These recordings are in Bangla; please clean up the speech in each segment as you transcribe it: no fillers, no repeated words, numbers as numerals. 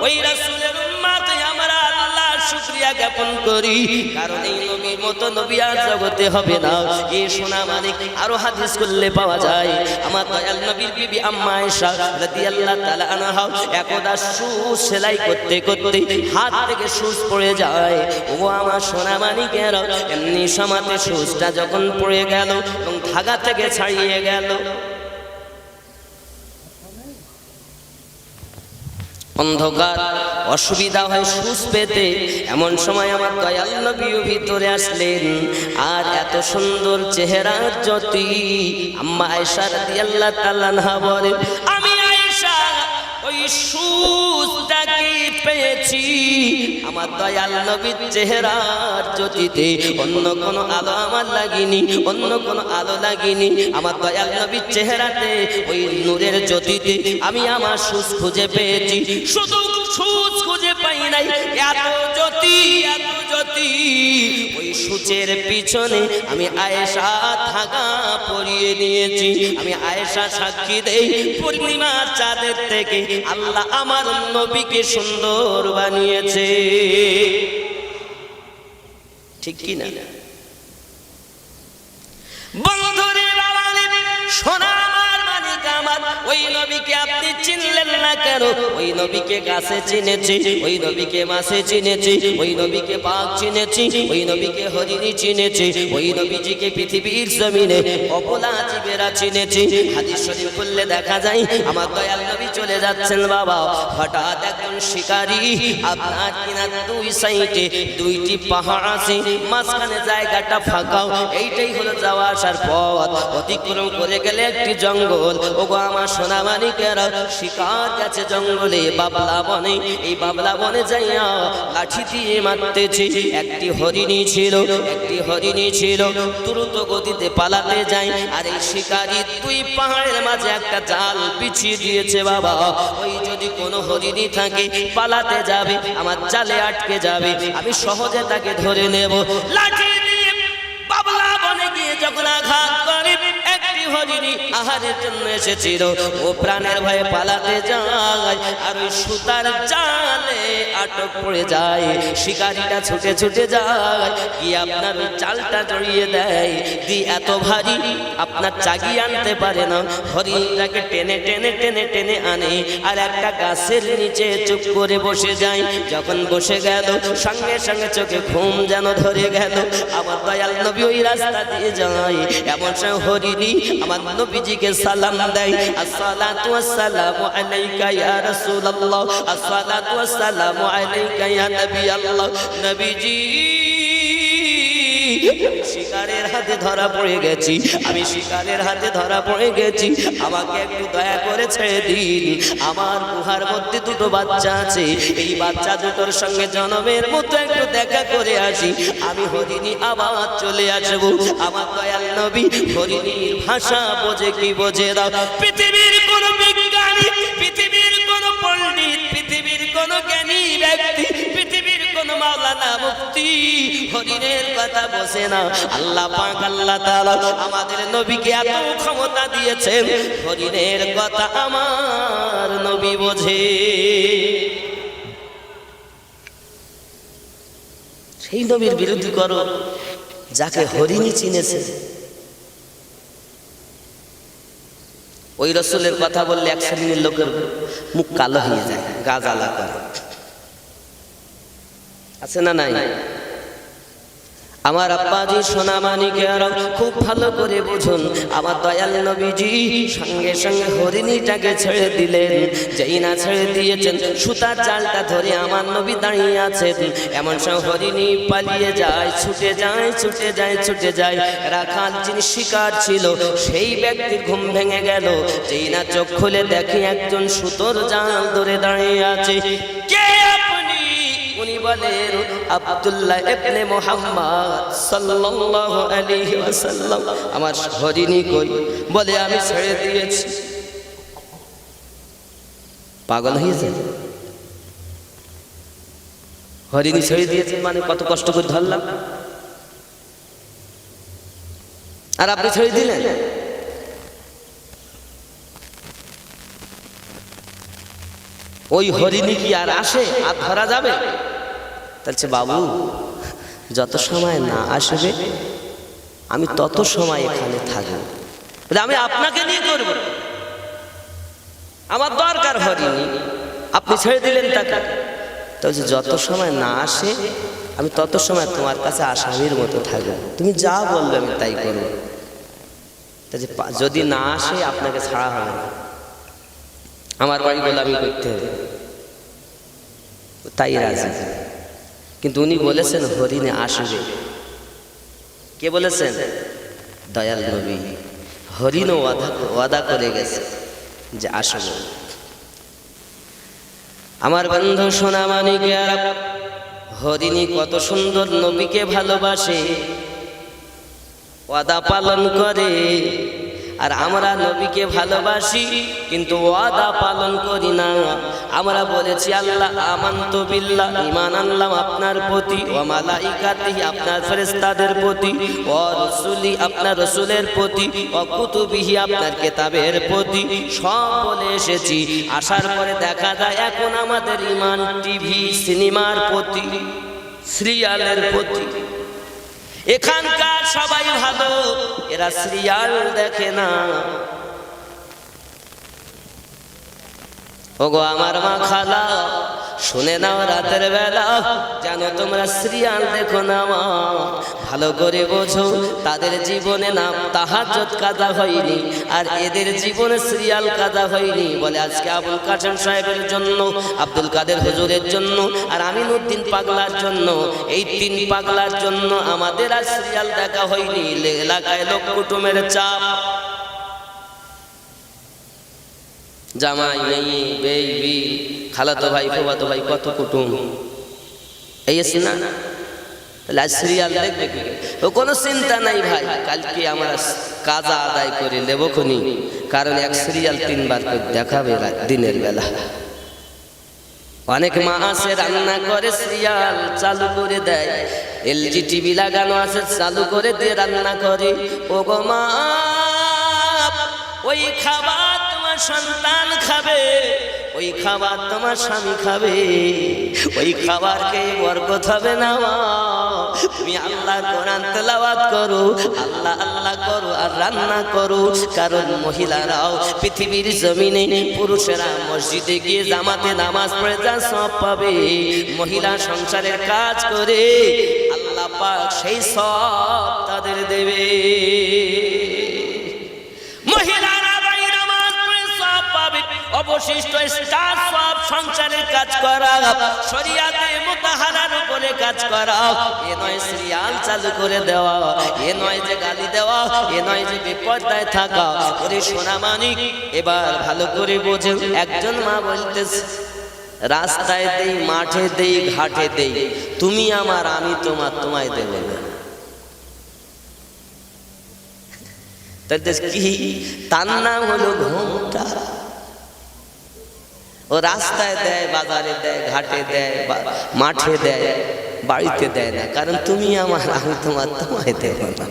ওই রাসূলের উম্মত আমরা আল্লাহর শুকরিয়া জ্ঞাপন করি, কারণ এই নবীর মতো নবী আর জগতে হবে না। এই সোনা মানিক আরো হাদিস করলে পাওয়া যায়। আমার দয়াল নবীর বিবি আম্মা আয়েশা রাদিয়াল্লাহু তাআলা আনহা একদা সুচ সেলাই করতে করতে হাত থেকে সুচ পড়ে যায়। ও আমার সোনা মানিকের, এমনি সমাতে সুচটা যখন পড়ে গেল এবং ধাগা থেকে ছাড়িয়ে গেল, অন্ধকার অসুবিধা হয় সুচ পেতে। এমন সময় আমার দয়াল নবীও ভিতরে আসলেন, আর এত সুন্দর চেহারা জ্যোতি আম্মা আয়েশা রাদিয়াল্লাহু তাআলা আনহা বলেন, আমি আয়েশা ওই সুচটাকে পেয়েছি আমার দয়াল নবীর চেহারার জ্যোতিতে, অন্য কোনো আলো আমার লাগেনি, অন্য কোনো আলো লাগেনি। আমার দয়াল নবীর চেহারাতে ওই নূরের জ্যোতিতে আমি আমার সুচ খুঁজে পেয়েছি। শুধু সুচ খুঁজে পাই নাই, এত জ্যোতি, এত জ্যোতি। ওই সুচের পিছনে আমি আয়েশা ধাগা পরিয়ে নিয়েছি। আমি আয়েশা সাক্ষী দেই, পূর্ণিমার চাঁদের থেকে আল্লাহ আমার নবীকে সুন্দর বানিয়েছে। ঠিক কি না বন্ধুরে? বাবারে, সোনা আমার মানিক আমার, ওই নবীকে আপনি চিনলেন না কেন? ওই নবীকে গাছে চিনেছি, ওই নবীকে মাছে চিনেছি, ওই নবীকে বাঘ চিনেছি, ওই নবীকে হরিণী চিনেছি, ওই নবীজিকে পৃথিবীর জমিনে অবলা জীবেরা চিনেছি। হাদিস শরীফ খুললে দেখা যায় আমার দয়াল নবী চলে যাচ্ছেন বাবা, হঠাৎ একজন শিকারী, আপনার কিনা দুই সাইডে দুইটি পাহাড় আছে, মাঝখানে জায়গাটা ফাঁকা, এইটাই হলো যাওয়া আসার পথ। অতিক্রম করে গেলে একটি জঙ্গল। ওগো আমার সোনা মানিকেরা, শিকার গেছে জঙ্গলে বাবলা বনে। এই বাবলা বনে যাইয়া লাঠি দিয়ে মারতেছে। একটি হরিণী ছিল, একটি হরিণী ছিল, দ্রুত গতিতে পালাতে যায়। আর এই শিকারী দুই পাহাড়ের মাঝে একটা জাল বিছিয়ে দিয়েছে বাবা। ওই যদি কোনো হরিণী থাকে পালাতে যাবে, আমার জালে আটকে যাবে, আমি সহজে তাকে ধরে নেব। লাঠি দিয়ে বাবলা বনে গিয়ে যখন আঘাত করে, একটি হরিণী আহারের জন্য এসেছিল, ও প্রাণের ভয়ে পালাতে যায়, আর ওই সুতার জালে আটক পড়ে যায়। শিকারীটা ছুটে ছুটে যায়, গিয়ে আপনার ওই জালটা জড়িয়ে দেয়, দিয়ে এত ভারী আপনার চাগিয়ে আনতে পারে না। হরিণটাকে টেনে টেনে টেনে টেনে আনে, আর একটা গাছের নিচে চুপ করে বসে যায়। যখন বসে গেল, সঙ্গে সঙ্গে চোখে ঘুম যেন ধরে গেল। আমার দয়াল নবী ওই রাস্তা দিয়ে যায়। এমন সময় হরিণী আমার নবীজিকে সালাম দেয়, আসসালাতু ওয়াসসালামু আলাইকা ইয়া রাসূলুল্লাহ, আসসালাতু ওয়াসসালামু আলাইকা ইয়া নবী আল্লাহ। নবীজি, আমি শিকারের হাতে ধরা পড়ে গেছি, আমি শিকারের হাতে ধরা পড়ে গেছি, আমাকে একটু দয়া করে ছেড়ে দিন। আমার গুহার মধ্যে দুটো বাচ্চা আছে, এই বাচ্চা দুটোর সঙ্গে জনমের মতো একটু দেখা করে আসি, আমি হরিণী আবার চলে আসবো। আমার দয়াল নবী হরিণীর ভাষা বোঝে কি বোঝে দাও? পৃথিবীর কোন বিজ্ঞানী, পৃথিবীর কোন পণ্ডিত, পৃথিবীর কোন জ্ঞানী ব্যক্তি, পৃথিবীর কোন মাওলানা মুফতি হরিণের কথা বোঝে না। আল্লাহ পাক আল্লাহ তাআলা আমাদের নবীকে এত ক্ষমতা দিয়েছেন, হরিণের কথা আমার নবী বোঝে। সেই নবীর বিরোধী করো যাকে হরিণী চিনেছে। ওই রাসূলের কথা বললে এক শ্রেণীর লোকের মুখ কালো হয়ে যায়, গা জ্বালা করে, আছে না নাই? আমার আব্বাজি সোনা মানিকেরা খুব ভালো করে বুঝুন, আমার দয়াল নবীজি সঙ্গে সঙ্গে হরিণীটাকে ছেড়ে দিলেন। যেই না ছেড়ে দিয়েছেন, সুতার জালটা ধরে আমার নবী দাঁড়িয়ে আছেন। এমন সময় হরিণী পালিয়ে যায়, ছুটে যায়, ছুটে যায়, ছুটে যায়। রাখাল যিনি শিকার ছিল, সেই ব্যক্তির ঘুম ভেঙে গেল। যেই না চোখ খুলে দেখে একজন সুতোর জাল ধরে দাঁড়িয়ে আছে। কে আপনি? উনি বলেন, আব্দুল্লাহ ইবনে মুহাম্মদ সাল্লাল্লাহু আলাইহি ওয়াসাল্লাম। আমার হরিণী কই? বলে আমি ছেড়ে দিয়েছি। পাগল হয়েছে? হরিণী ছেড়ে দিয়েছেন মানে কত কষ্ট করে ধরলাম, আর আপনি ছেড়ে দিলেন। ওই হরিণী কি আর আসে আর ধরা যাবে? বলছে বাবু যত সময় না আসবে আমি তত সময় এখানে থাকবো, আমি আপনাকে নিয়ে করব, আমার দরকার হরিণী, আপনি ছেড়ে দিলেন তাকে। বলছে যত সময় না আসে আমি তত সময় তোমার কাছে আসামির মতো থাকবো, তুমি যা বলবে আমি তাই করবো। যদি না আসে আপনাকে ছাড়া হবে না, আমার বাড়ি গোলামি করতে হবে। তাই রাজি। কিন্তু উনি বলেছেন হরিণে আসবে। কে বলেছেন? দয়াল নবী। হরিণও ওয়াদা করে গেছে যে আসবে। আমার বন্ধু সোনা মানিকেরা, হরিণী কত সুন্দর নবীকে ভালোবাসে, ওয়াদা পালন করে। আর আমরা নবীকে ভালোবাসি কিন্তু ওয়াদা পালন করি না। আমরা বলেছি আল্লাহ আমানতু বিল্লাহ, ঈমান আনলাম আপনার প্রতি, ওয়া মালাইকাতিহি আপনার ফেরেশতাদের প্রতি, ওয়া রাসূলি আপনার রাসূলের প্রতি, ওয়া কুতুবিহি আপনার কিতাবের প্রতি, সব বলে এসেছি। আসার পরে দেখা যায় এখন আমাদের ঈমান টিভি সিনেমার প্রতি, সিরিয়ালের প্রতি। এখানকার সবাই ভালো, এরা সিরিয়াল দেখে না। ওগো আমার মা খালা, শুনে নাও রাতের বেলা, জানো তোমরা সিরিয়াল দেখো না মা, ভালো করে বোঝো তাদের জীবনে না তাহাজ্জুদ কাজা হয়নি, আর এদের জীবনে সিরিয়াল কাজা হয়নি। বলে আজকে আবুল কাশেম সাহেবের জন্য, আব্দুল কাদের হুজুরের জন্য, আর আমিনুদ্দিন পাগলার জন্য, এই তিন পাগলার জন্য আমাদের আর সিরিয়াল দেখা হয়নি। এলাকায় লোক কুটুমের চাপ, জামাই মেয়ে বেবি খালাতো ভাই ফুফাতো ভাই কত কুটুম, এই আছে না? তাহলে আজ সিরিয়াল দেখবে কি? ও কোনো চিন্তা নাই ভাই, কালকে আমরা কাজা আদায় করে নেব খুনি, কারণ এক সিরিয়াল 3 বার করে দেখাবে দিনের বেলা। অনেক মা আছে রান্না করে সিরিয়াল চালু করে দেয়, এলজি টিভি লাগানো আছে চালু করে দিয়ে রান্না করে। ও গো মা, ওই খাবার তোমার সন্তান খাবে, ওই খাবার তোমার স্বামী খাবে, ওই খাবারকে বরকত হবে না। তুমি আল্লাহর কোরআন তেলাওয়াত করো, আল্লাহ আল্লাহ করো আর রান্না করো। কারণ মহিলারাও পৃথিবীর জমিনে, পুরুষেরা মসজিদে গিয়ে জামাতে নামাজ পড়ে যা সওয়াব পাবে, মহিলা সংসারের কাজ করে আল্লাহ পাক সেই সওয়াব তাদের দেবে। মহিলারা নামাজ পড়ে সওয়াব পাবে, অবশিষ্ট স্টার সব সংসারের কাজ করা, শরিয়াতে মুতাহারার উপরে কাজ করা। এ নয় সিরিয়াল চালু করে দেওয়া, এ নয় যে গালি দেওয়া, এ নয় যে বিপর্দায় থাকা। ওরে সোনা মানিক, এবার ভালো করে বোঝেন। একজন মা বলতেছে রাস্তায় দেই, মাঠে দেই, ঘাটে দেই, তুমি আমার আমি তোমার, তোমায় দেব না। কি তার নাম হলো ঘোমটা। ও রাস্তায় দেয়, বাজারে দেয়, ঘাটে দেয়, মাঠে দেয়, বাড়িতে দেয় না, কারণ তুমি আমার আমি তোমার, তোমায় দেব না।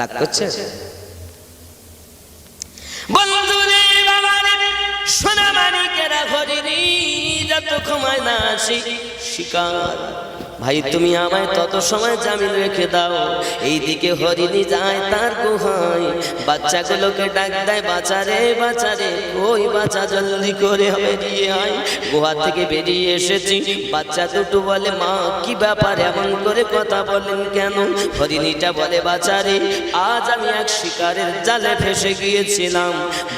রাগ করছে? বন্ধুরে বাবারে সোনা মানিকেরা, হরিণী যত ক্ষমায় না আসি শিকার, ভাই তুমি আমায় তত সময় জামিন রেখে দাও। এইদিকে হরিণী যায় তার গুহায়, বাচ্চাগুলোকে ডাক দেয়, বাঁচারে বাঁচারে, ওই বাচ্চা জলদি করে বেরিয়ে আয়। গুহা থেকে বেরিয়ে এসেছি, বাচ্চা দুটো বলে মা কি ব্যাপার এমন করে কথা বলেন কেন? হরিণীটা বলে বাঁচারে, আজ আমি এক শিকারের জালে ফেসে গিয়েছিলাম,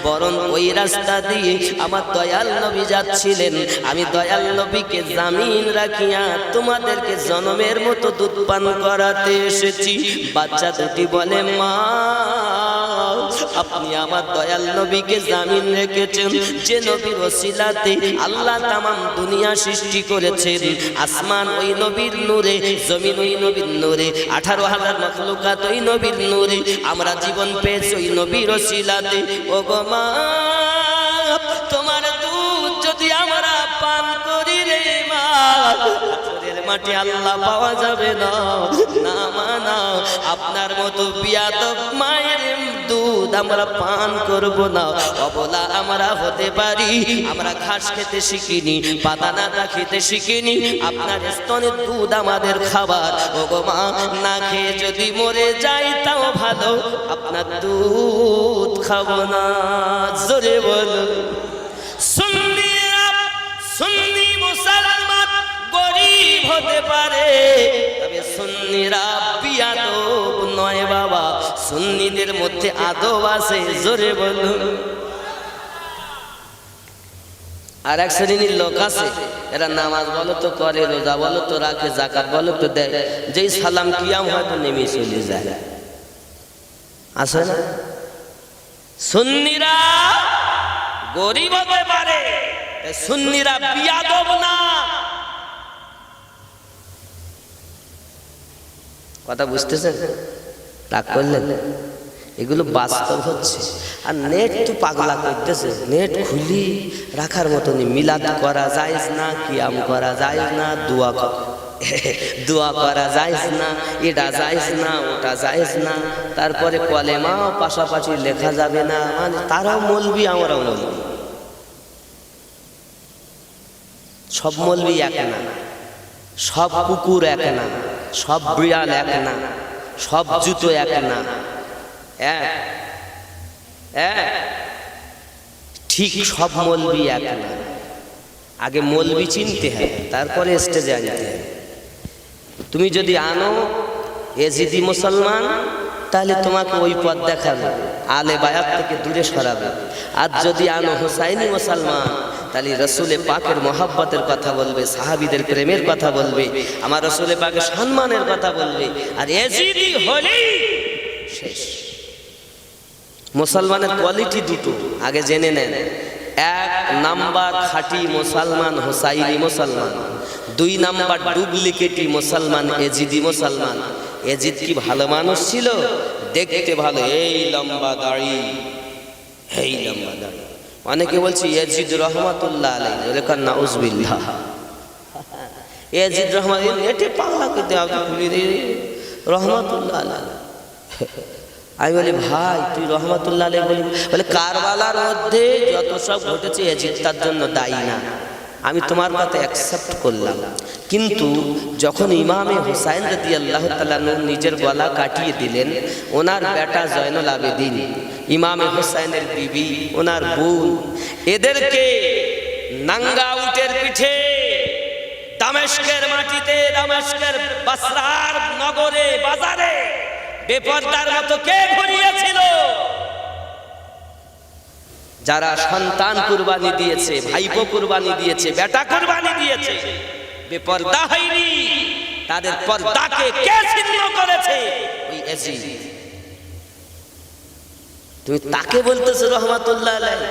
বরং ওই রাস্তা দিয়ে আমার দয়াল নবী যাচ্ছিলেন, আমি দয়াল নবীকে জামিন রাখিয়া তোমাদেরকে জনমের মতো দুধ পান করাতে এসেছি। বাচ্চা দুটি বলে মা আপনি আমার দয়াল নবীকে জামিন রেখেছেন, যে নবীর ওসিলাতে আল্লাহ তামাম দুনিয়া সৃষ্টি করেছেন। আসমান ওই নবীর নূরে, জমিন ওই নবীর নূরে, 18,000 মাখলুকাত ওই নবীর নূরে, আমরা জীবন পেয়েছি ওই নবীর ওসিলাতে। ও গো মা, তোমার দুধ যদি আমরা পান করি রে মা, মাটি আল্লাহ পাওয়া যাবে না। না মানা, আপনার মতো বিয়াদব মায়ের দুধ আমরা পান করব না, অবলা আমরা হতে পারি। আমরা ঘাস খেতে শিখিনি, পাতানাটা খেতে শিখিনি, আপনার স্তনের দুধ আমাদের খাবার। ও গো মা, না খেয়ে যদি মরে যাই তাও ভালো, আপনার দুধ খাবো না। জোরে বলো। সুন্নি মুসলমান গরিব হতে পারে, তবে সুন্নিরা বিয়াদব নয় বাবা। সুন্নিদের মধ্যে আদব আছে। জোরে বলুন। আর এক শ্রেণীর লোক আছে, এরা নামাজ বলো তো করে, রোজা বলো তো রাখে, যাকাত বলো তো দেয়, যেই সালাম কিয়াম হয়তো নেমে চলে যায়। আছে না? সুন্নিরা গরিব হতে পারে, সুন্নিরা বিয়াদব না। কথা বুঝতেছেন? রাগ করলেন? এগুলো বাস্তব হচ্ছে। আর নেট তো পাগলা করতেছে, নেট খুলি রাখার মতনই। মিলাদ করা যায় না, কিয়াম করা যায় না, দোয়া করা যায় না, এটা যায় না, ওটা যায় না। তারপরে কলেমাও পাশাপাশি লেখা যাবে না। মানে তারাও মৌলবি, আমরাও মৌলবি। সব মৌলবি এক না, সব কুকুর এক না, সব বিড়াল এক না, সব জুতো এক না। ঠিক সব মৌলবি এক না। আগে মৌলবি চিনতে হয়, তারপরে স্টেজে আনতে হয়। তুমি যদি আনো এজিদি মুসলমান, তাহলে তোমাকে ওই পথ দেখাবে, আলে বায়াত থেকে দূরে সরাবে। আর যদি আনো হুসাইনি মুসলমান, তাহলে রসুলে পাকের মহাব্বতের কথা বলবে, সাহাবীদের প্রেমের কথা বলবে, আমার রসুলে পাকের সম্মানের কথা বলবে। আর এজিদি হলেই শেষ। মুসলমানের কোয়ালিটি দুটো আগে জেনে নেন। এক নাম্বার খাঁটি মুসলমান হুসাইনি মুসলমান, দুই নাম্বার ডুপ্লিকেটি মুসলমান এজিদি মুসলমান। এজিদ কি ভালো মানুষ ছিল? দেখতে ভালো, এই লম্বা দাড়ি, এই লম্বা দাড়ি। অনেকে বলছে এজিদ রহমাতুল্লাহ আলাইহি, এলাকার নাউজুবিল্লাহ। এজিদ রহমাতুল্লাহ এটি পাগলা করতে হবে রহমাতুল্লাহ আলাইহি। আমি বলি ভাই তুই রহমাতুল্লাহ আলাইহি বলি, বলে কারবালার মধ্যে যত সব ঘটেছে এজিদ তার জন্য দায়ী না। আমি তোমার কথা অ্যাকসেপ্ট করলাম, কিন্তু যখন ইমামে হুসাইন রাদিয়াল্লাহু তাআলা নিজের গলা কাটিয়ে দিলেন, ওনার বেটা জয়নুল আবেদিন, ইমামে হুসাইনের বিবি, ওনার বোন, এদেরকে নাঙ্গা উটের পিঠে দামেস্কের মাটিতে, দামেস্কের বাসরার নগরে বাজারে বেপরদার মতো কে ঘুরিয়েছিল? যারা সন্তান কুরবানি দিয়েছে, ভাইপো কুরবানি দিয়েছে, বেটা কুরবানি দিয়েছে, বেপরদা হয়নি, তাদের পর্দাকে কে ছিন্ন করেছে? ওই এজিদ। তুমি তাকে বলতেছো রহমাতুল্লাহ আলাইহি?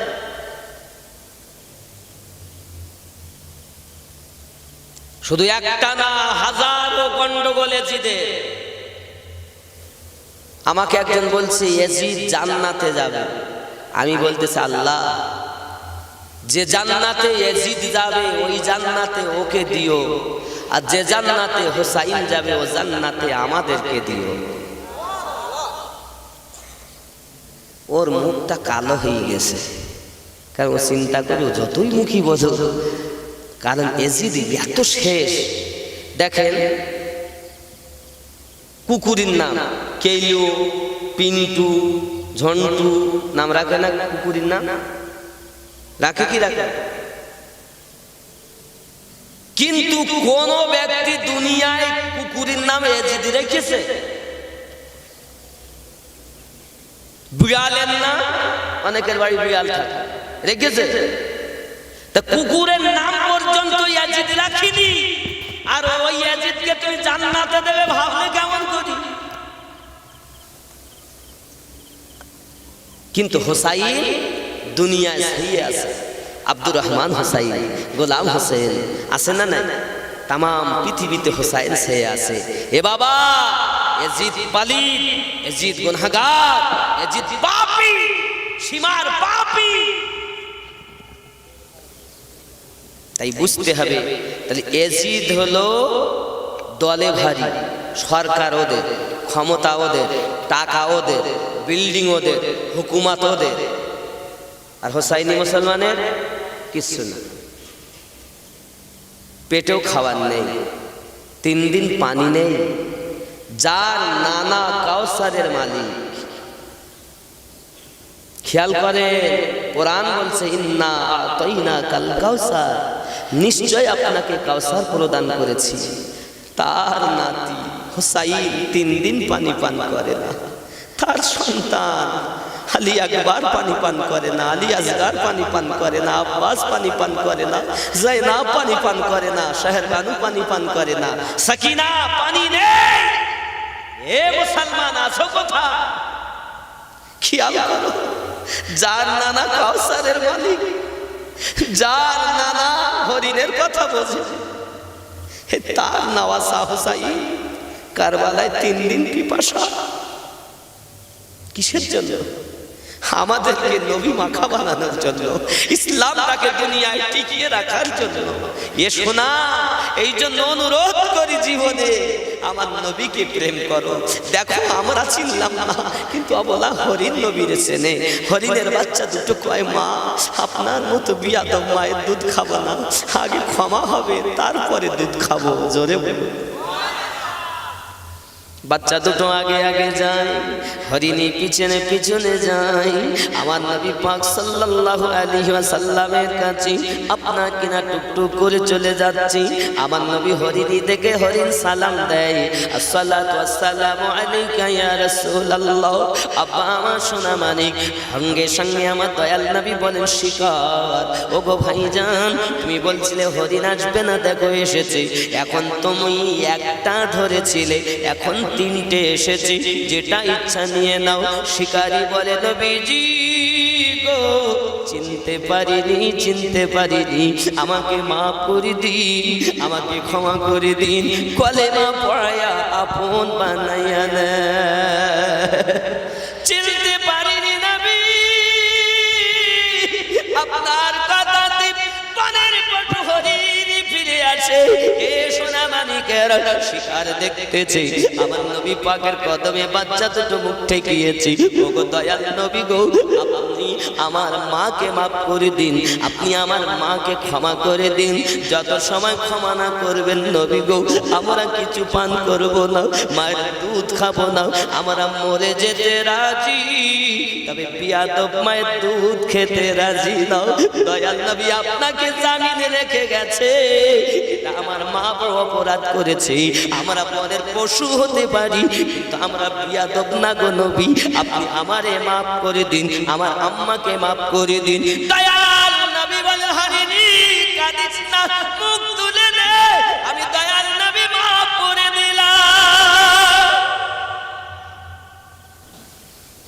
শুধু একটা না, হাজারো গন্ডগোল এজিদের। আমাকে একজন বলছে এজিদ জান্নাতে যাবে। আমি বলতেছি আল্লাহ, যে জান্নাতে এজিদ যাবে ওই জান্নাতে ওকে দিও, আর যে জান্নাতে হুসাইন যাবে ও জান্নাতে আমাদেরকে দিও। ওর মুখটা কালো হয়ে গেছে, কারণ ও চিন্তা করে যতই মুখী বোঝো, কারণ এজিদ এত শেষ। দেখেন কুকুরের নাম কেলু, পিন্টু, ঝন্টু নাম রাখে না? কুকুরের নাম রাখে কি রাখে? কিন্তু কোন ব্যক্তি দুনিয়ায় কুকুরের নাম এজিদ রেখেছে? বিড়ালের নাম, অনেকের বাড়ি বিড়াল থাকে, রেখেছে? তা কুকুরের নাম পর্যন্ত এজিদ রাখিনি, আর ওই এজিদকে তুমি জান্নাতে দেবে ভাবলে কেমন করি? কিন্তু হুসাইন দুনিয়ায় সেই আছে, আব্দুর রহমান হুসাইন, গোলাম হোসেন আছে না নাই? তাম পৃথিবীতে হুসাইন সে আছে। এ বাবা, এজিদ পালিত, এজিদ গুনাহগার, এজিদ পাপী, সীমার পাপী। তাই বুঝতে হবে, তাহলে এজিদ হলো দলে ভারী, সরকার ওদের, ক্ষমতা ওদের, টাকা ওদের, বিল্ডিং ওদের, হুকুমাত ওদের, আর হোসাইনি মুসলমানের কিচ্ছু না, পেটেও খাবার নেই, 3 দিন পানি নেই। যার নানা কাউসারের মালিক, খেয়াল করে কোরআন বলছে ইন্না আতাইনা কাল কাউসার, নিশ্চয় আপনাকে কাউসার প্রদান করেছি। তার নাতি হুসাইন 3 দিন পানি পান করে না, তার সন্তান আলী আকবর পানি পান করে না, আলী আসগার পানি পান করে না, আব্বাস পানি পান করে না, জাইনাব পানি পান করে না, শাহরবানু পানি পান করে না, সাকিনা পানি নেই। এ মুসলমান আছো কোথায়? খেয়াল করো, যার নানা কাউসারের মালিক, যার নানা হরিণের কথা বোঝে, তার নওয়াসা হুসাইন কারবালায় 3 দিন পিপাসা। কিসের জন্য? আমাদেরকে নবী মাখা বানানোর জন্য, ইসলামটাকে দুনিয়ায় টিকিয়ে রাখার জন্য। এ শোনা, এই জন্য অনুরোধ করি জীবনে আমার নবীকে প্রেম করো। দেখো আমরা চিনলাম না, কিন্তু অবলা হরিণ নবীর চেনে। হরিণের বাচ্চা দুটো কয়, মা আপনার মতো বিয়াদব মায়ের দুধ খাবো না, আগে ক্ষমা হবে তারপরে দুধ খাবো। জোরে বলো। বাচ্চা দুটো আগে আগে যায়, হরিণী পিছনে পিছনে যায়। আমার নবী পাক সাল্লাল্লাহু আলাইহি ওয়াসাল্লামের কাছে আপনা কিনা টুকটুক করে চলে যাচ্ছে। আমার নবী হরিণী দেখে হরিণ সালাম দেয়, আসসালাতু ওয়াসসালামু আলাইকা ইয়া রাসূলুল্লাহ। আব্বা আমার সোনা মানিক, সঙ্গে সঙ্গে আমার দয়াল নবী বলেন, শিকার। ওগো ভাইজান, তুমি বলছিলে হরিণ আসবে না, দেখো এসেছে। এখন তুমি একটা ধরেছিলে, এখন 3টে এসেছে, যেটা ইচ্ছা নিয়ে নাও। শিকারী বলে, নবীজি গো, চিনতে পারিনি, আমাকে মাফ করে দিন, আমাকে ক্ষমা করে দিন, কলেমা পড়ায়া আপন বানাইয়া না। চিনতে পারিনি নবী, আপনার কথাতে পানের পটু হরিণ ফিরে আসে। এ সোনা মানিকের শিকার দেখতেছে, আমার নবী পাকের কদমে বাচ্চা দুটো মুখ ঠেকিয়েছে। ওগো দয়াল নবী গো, আপনি আমার মাকে মাফ করে দিন, আপনি আমার মাকে ক্ষমা করে দিন। যত সময় ক্ষমা না করবেন নবী গো, আমরা কিছু পান করব না, মায়ের দুধ খাবো না, আমরা মরে যেতে রাজি, তবে বিয়াদব মায়ের দুধ খেতে রাজি নাও। দয়াল নবী আপনাকে জামিনে রেখে গেছে, এটা আমার মা বড় অপরাধ করেছে। আমরা পরের পশু হতে পারি, কিন্তু আমরা বিয়াদব না গো নবী, আপনি আমারে মাফ করে দিন, আমার আম্মাকে মাফ করে দিন। দয়াল নবী বলে, হরিণী কাঁদিস না, মুখ তুলে নে, আমি দয়াল নবী মাফ করে দিলাম।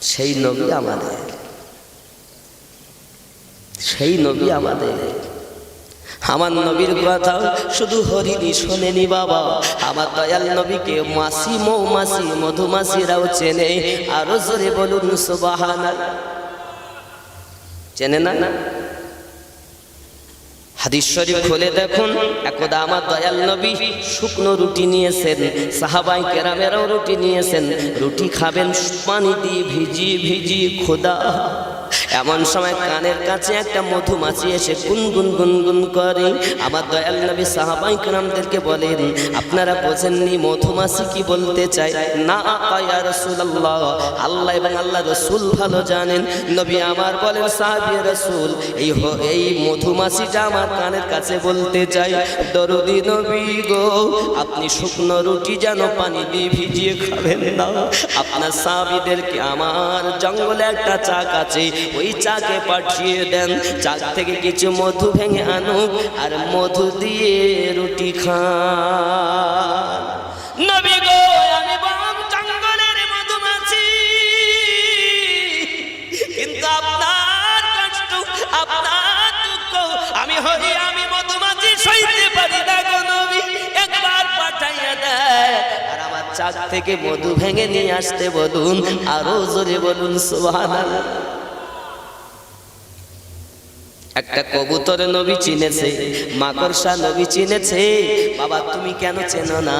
সেই নবী আমাদের, সেই নবী আমাদের। আমার নবীর কথা শুধু হরিণী শোনেনি বাবা, আমার দয়াল নবীকে মাছি, মৌমাছি, মধুমাছিরাও চেনে। আরো জোরে বলুন সুবহানাল্লাহ। চেনে না? হাদিস শরীফ খুলে দেখুন, একদা আমার দয়াল নবী শুকনো রুটি নিয়েছেন, সাহাবাই কেরামেরাও রুটি নিয়েছেন। রুটি খাবেন পানি দিয়ে ভিজিয়ে ভিজিয়ে, খোদা এমন সময় কানের কাছে একটা মধুমাছি এসে গুনগুন গুনগুন করে। আমার দয়াল নবী সাহাবাই কেরামদেরকে বলেন, আপনারা বোঝেননি মধুমাছি কি বলতে চায়? না ইয়া রাসূলুল্লাহ, আল্লাহ এবং আল্লাহ রাসূল ভালো জানেন। নবী আমার বলেন, সাহাবী রাসূল, এই মধুমাছিটা আমার কানের কাছে বলতে চাই, দরদি নবী গো, আপনি শুকনো রুটি যেন পানি দিয়ে ভিজিয়ে খাবেন না। আপনার সাহাবীদেরকে আমার জঙ্গলে একটা চাক আছে, ওই চাকে পাঠিয়ে দেন, চাক থেকে কিছু মধু ভেঙে আনুক, আর মধু দিয়ে রুটি খান। নবী গো, আমি বরং জঙ্গলের মধুমাছি, কিন্তু আপনার কষ্ট, আপনার দুঃখ আমি হরি, আমি মধুমাছি সইতে পারি না গো নবী, একবার পাঠাইয়া দেয়, আর আমার চাক থেকে মধু ভেঙে নিয়ে আসতে বলুন। আরো জোরে বলুন সুবহানাল্লাহ। একটা কবুতর নবী চিনেছে, মাকড়সা নবী চিনেছে। বাবা তুমি কেন চেনো না?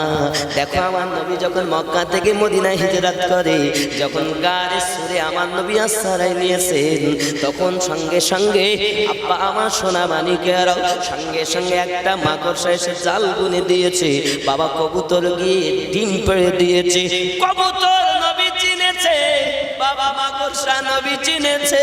দেখো আমার নবী যখন মক্কা থেকে মদিনায় হিজরত করে, যখন গারে সুরে আমার নবী আশ্রয় নিয়েছেন, তখন সঙ্গে সঙ্গে আব্বা আমার সোনা মানিকেরাও সঙ্গে সঙ্গে একটা মাকড়সা এসে জাল বুনে দিয়েছে। বাবা কবুতর গিয়ে ডিম পেড়ে দিয়েছে। কবুতর নবী চিনেছে, বাবা মাকড়সা নবী চিনেছে।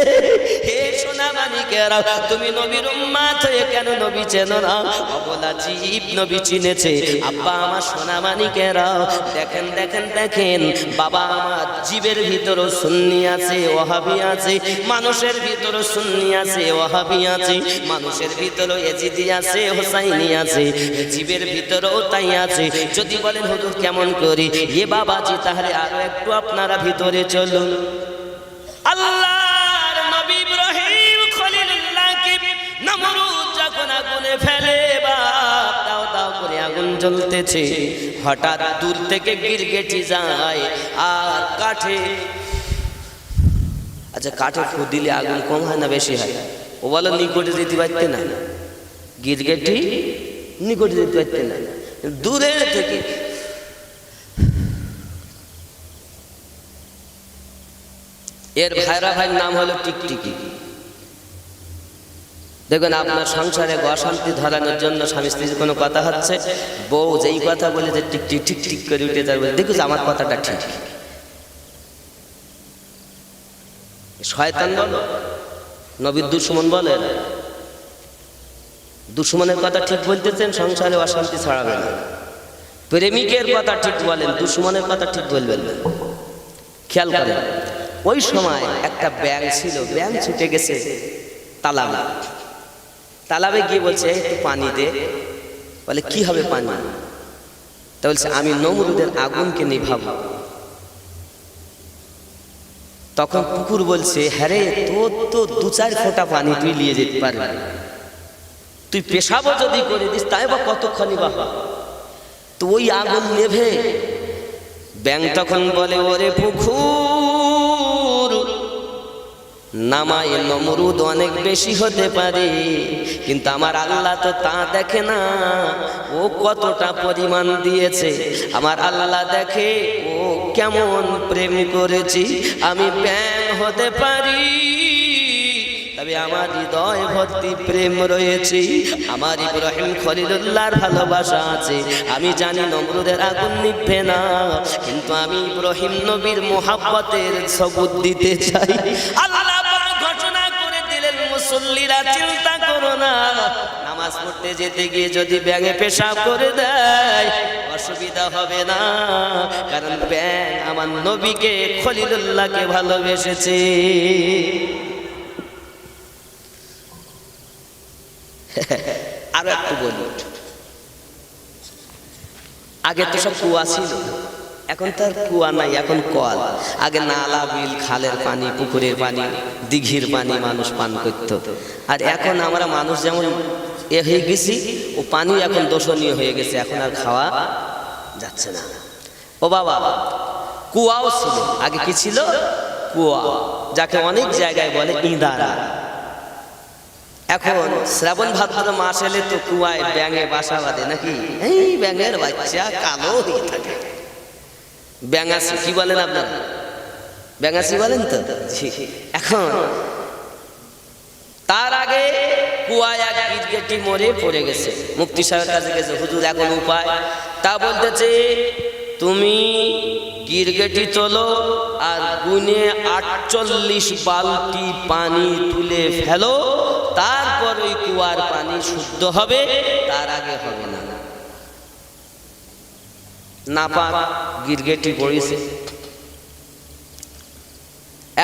হে সোনা মানিকেরাও, তুমি নবীর উম্মত হয়ে কেন নবী চেনো না? অবলা জীব নবী চিনেছে। আব্বা আমার সোনা মানিকেরাও, দেখেন দেখেন দেখেন, বাবা আমার জীবের ভিতরও সুন্নি আছে, ওয়াহাবি আছে। মানুষের ভিতরও সুন্নি আছে, ওয়াহাবি আছে। মানুষের ভিতরও এজিদি আছে, হোসাইনি আছে। জীবের ভিতরও তাই আছে। যদি বলেন হুজুর কেমন করি, এ বাবাজি তাহলে আরো একটু আপনারা ভিতরে চলুন। আল্লাহর নবী ইব্রাহিম খলিলুল্লাহকে নমরুদ যখন আগুনে ফেলে, বাপ দাও দাও করে আগুন জ্বলতেছে, হঠাৎ দূর থেকে গিরগিটি যায় আর কাঠে, আচ্ছা কাঠে ফু দিলে আগুন কম হয় না বেশি হয়? ও বলো নিকটে যেতে পারতে না, গিরগিটি নিকটে যেতে পারতে না, দূরে থেকে এর ভাইরা ভাইয়ের নাম হলো টিকটিকি। দেখবেন আপনার সংসারে অশান্তি ধরানোর জন্য স্বামী স্ত্রীর কোনো কথা হচ্ছে, বউ যেই কথা বলে যে টিকটিক ঠিক ঠিক করে উঠে যাবে, দেখুন আমার কথাটা ঠিক। শয়তান বলো, নবীর দুশমন বলে, দুশমনের কথা ঠিক বলতেছেন, সংসারে অশান্তি ছড়াবে না। প্রেমিকের কথা ঠিক বলেন, দুশমনের কথা ঠিক বলবেন না। খেয়াল করেন, ওই সময় একটা ব্যাঙ ছিল, ব্যাঙ ছুটে গেছে তালাবে। তালাবে গিয়ে বলছে একটু পানি দে। বলে কি হবে পানি? তা বলছে আমি নমরুদের আগুনকে নিভাবো। তখন পুকুর বলছে হ্যাঁ রে, তোর তো 2-4 ফোঁটা পানি তুই নিয়ে যেতে পারবি, তুই পেশাবো যদি করে দিস তাই বা কতক্ষণই বা। তো ওই আগুন নেভে ব্যাঙ তখন বলে ওরে পুকুর, নামায় নমরুদ অনেক বেশি হতে পারে, কিন্তু আমার আল্লাহ তো তা দেখে না ও কতটা পরিমাণ দিয়েছে। আমার আল্লাহ দেখে ও কেমন প্রেম করেছি। আমি ব্যাঙ হতে পারি, তবে আমার হৃদয় ভর্তি প্রেম রয়েছে। আমার ইব্রাহিম খলিলুল্লাহর ভালোবাসা আছে। আমি জানি নমরুদের আগুন নিভবে না, কিন্তু আমি ইব্রাহিম নবীর মোহাব্বতের সবুত দিতে চাই। আল্লাহ ঘোষণা করে দিলেন, মুসল্লিরা চিন্তা করো না, নামাজ পড়তে যেতে গিয়ে যদি ব্যাঙে পেশাব করে দেয় অসুবিধা হবে না, কারণ ব্যাঙ আমার নবীকে খলিলুল্লাহকে ভালোবেসেছে। আরো একটু বলি, আগে তো সব কুয়া ছিল, এখন তার কুয়া নাই, এখন কল। আগে নালা, বিল, খালের পানি, পুকুরের পানি, দিঘির পানি মানুষ পান করত। আর এখন আমরা মানুষ যেমন হয়ে গেছি, ও পানি এখন দূষণীয় হয়ে গেছে, এখন আর খাওয়া যাচ্ছে না। ও বাবা, কুয়াও ছিল আগে। কি ছিল? কুয়া, যাকে অনেক জায়গায় বলে ইঁদারা। এখন শ্রাবণ ভাদ্র মাস এলে তো কুয়ায় ব্যাঙে বাসা বাঁধে নাকি? এই ব্যাঙের বাচ্চা কালো হয়ে থাকে। ব্যাঙাসি কি বলেন আপনারা? ব্যাঙাসি বলেন তো? এখন তার আগে কুয়ায় এক গিরগিটি মরে পড়ে গেছে, মুফতি সাহেবের কাছে গেছে, হুজুর এখন উপায়? তা বলতেছে তুমি গিরগিটি তোলো আর গুনে 48 বালতি পানি তুলে ফেলো, তারপর ওই কুয়ার পানি শুদ্ধ হবে, তার আগে হবে না। নাপাক গিরগিটি পড়েছে।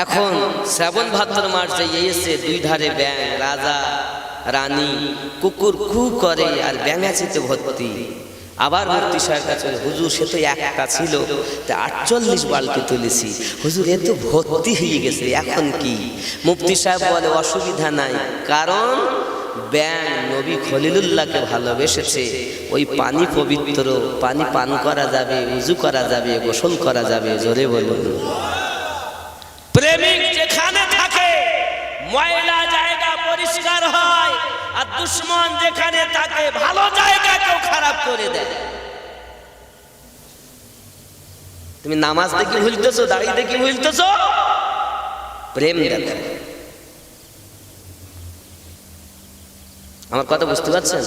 এখন শ্রাবণ ভাদ্র মাস যে এসে, দুই ধারে ব্যাঙ, রাজা রানী কুকুর কু করে আর ব্যাঙাচিতে ভর্তি। আবার মুফতি সাহেব কাছে, হুজুর সে তো একটা ছিল, তা 48 বালতি তুলেছি, হুজুর এ তো ভর্তি হয়ে গেছে, এখন কি? মুফতি সাহেব বলে অসুবিধা নাই, কারণ ব্যাঙ নবী খলিলুল্লাহকে ভালোবেসেছে। ওই পানি পবিত্র, পানি পান করা যাবে, উজু করা যাবে, গোসল করা যাবে। জোরে বলুন। প্রেমিক যেখানে থাকে ময়লা ময়লা জায়গা পরিষ্কার হয়, আর দুশ্মন যেখানে থাকে ভালো জায়গাকেও খারাপ করে দেয়। তুমি নামাজ দেখি ভুলতেছো, দাড়ি দেখি ভুলতেছো, প্রেম দেখো। আমার কথা বুঝতে পারছেন?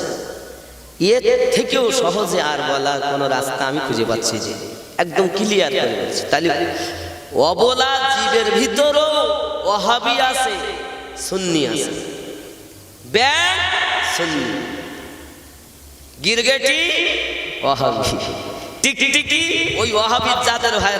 এর থেকেও সহজে আর বলার কোন রাস্তা আমি খুঁজে পাচ্ছি যে একদম ক্লিয়ার করে বলছি। তাহলে অবলা জীবের ভিতরও ওয়াহাবি আছে, সুন্নি আছে। ব্যাং সুন্নি, গিরগেটি ওয়াহাবি, টিকটিকি ওই ওয়াহাবির জাতের ভাই।